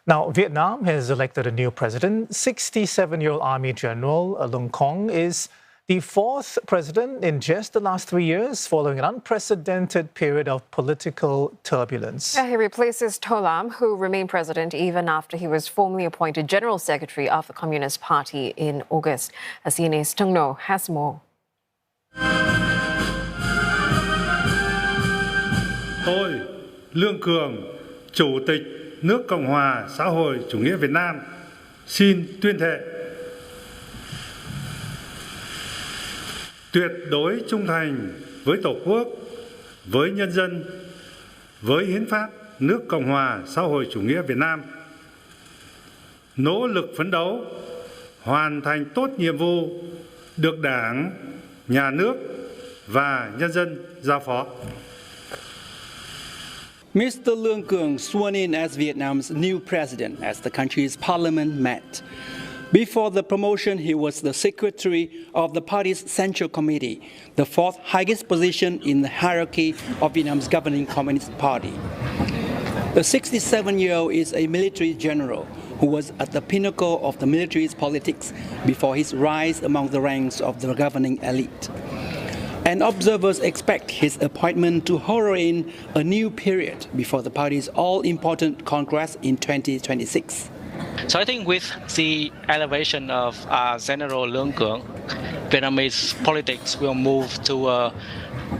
Now, Vietnam has elected a new president. 67-year-old Army General Luong Cuong is the fourth president in just the last 3 years, following an unprecedented period of political turbulence. He replaces To Lam, who remained president even after he was formally appointed General Secretary of the Communist Party in August. CNA's Tung has more. Tôi, Luong Cuong, Chủ tịch nước Cộng hòa xã hội chủ nghĩa Việt Nam, xin tuyên thệ tuyệt đối trung thành với Tổ quốc, với nhân dân, với hiến pháp nước Cộng hòa xã hội chủ nghĩa Việt Nam, nỗ lực phấn đấu hoàn thành tốt nhiệm vụ được Đảng, Nhà nước và nhân dân giao phó. Mr. Luong Cuong sworn in as Vietnam's new president as the country's parliament met. Before the promotion, he was the secretary of the party's Central Committee, the fourth highest position in the hierarchy of Vietnam's governing Communist Party. The 67-year-old is a military general who was at the pinnacle of the military's politics before his rise among the ranks of the governing elite. And observers expect his appointment to usher in a new period before the party's all-important Congress in 2026. So I think with the elevation of General Luong Cuong, Vietnamese politics will move to a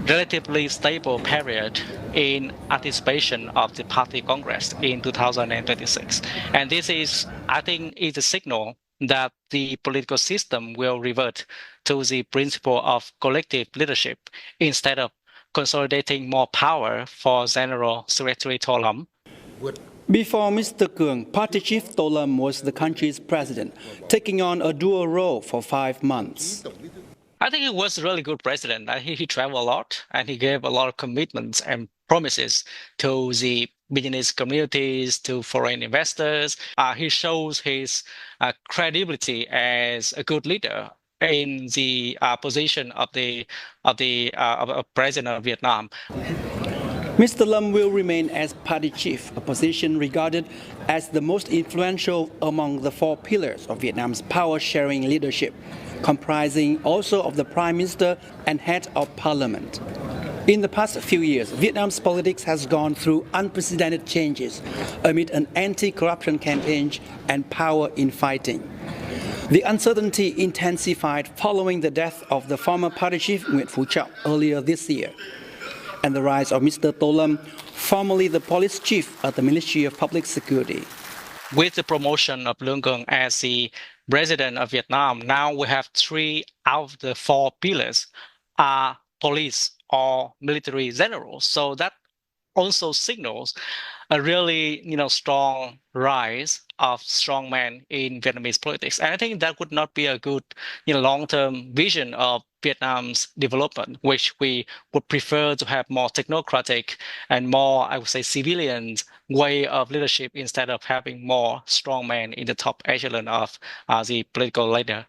relatively stable period in anticipation of the party Congress in 2026. And this is, I think, is a signal that the political system will revert to the principle of collective leadership instead of consolidating more power for General Secretary To Lam. Before Mr. Cuong, Party Chief To Lam was the country's president, taking on a dual role for 5 months. I think he was a really good president. He traveled a lot and he gave a lot of commitments and promises to the business communities, to foreign investors. He shows his credibility as a good leader in the position of the president of Vietnam. Mr. Lam will remain as party chief, a position regarded as the most influential among the 4 pillars of Vietnam's power-sharing leadership, comprising also of the Prime Minister and head of parliament. In the past few years, Vietnam's politics has gone through unprecedented changes amid an anti-corruption campaign and power infighting. The uncertainty intensified following the death of the former party chief Nguyễn Phú Trọng earlier this year, and the rise of Mr. To Lam, formerly the police chief at the Ministry of Public Security. With the promotion of Luong Cuong as the president of Vietnam, now we have 3 out of the 4 pillars are police or military generals. So that also signals a really, strong rise of strong men in Vietnamese politics. And I think that would not be a good, long-term vision of Vietnam's development, which we would prefer to have more technocratic and more, I would say, civilian way of leadership instead of having more strong men in the top echelon of the political leader.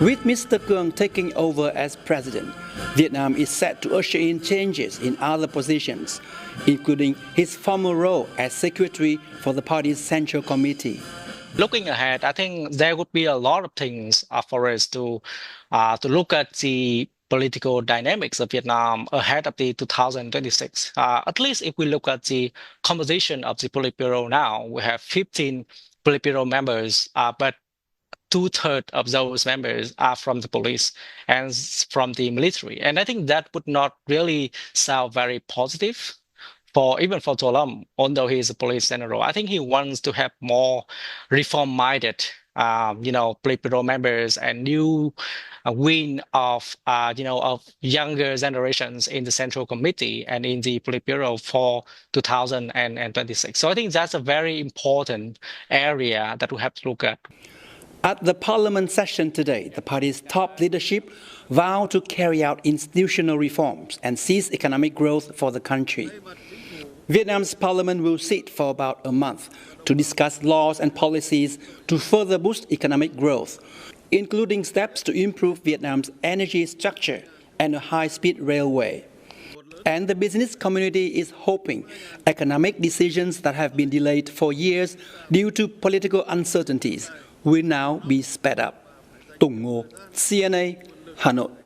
With Mr. Cuong taking over as president, Vietnam is set to usher in changes in other positions, including his former role as secretary for the party's Central Committee. Looking ahead, I think there would be a lot of things for us to look at the political dynamics of Vietnam ahead of the 2026. At least if we look at the composition of the Politburo now, we have 15 Politburo members, but 2/3 of those members are from the police and from the military. And I think that would not really sound very positive even for To Lam, although he is a police general. I think he wants to have more reform-minded, Politburo members and new wing of younger generations in the Central Committee and in the Politburo for 2026. So I think that's a very important area that we have to look at. At the parliament session today, the party's top leadership vowed to carry out institutional reforms and seize economic growth for the country. Vietnam's parliament will sit for about a month to discuss laws and policies to further boost economic growth, including steps to improve Vietnam's energy structure and a high-speed railway. And the business community is hoping economic decisions that have been delayed for years due to political uncertainties will now be sped up. Tung, CNA, Hà Nội.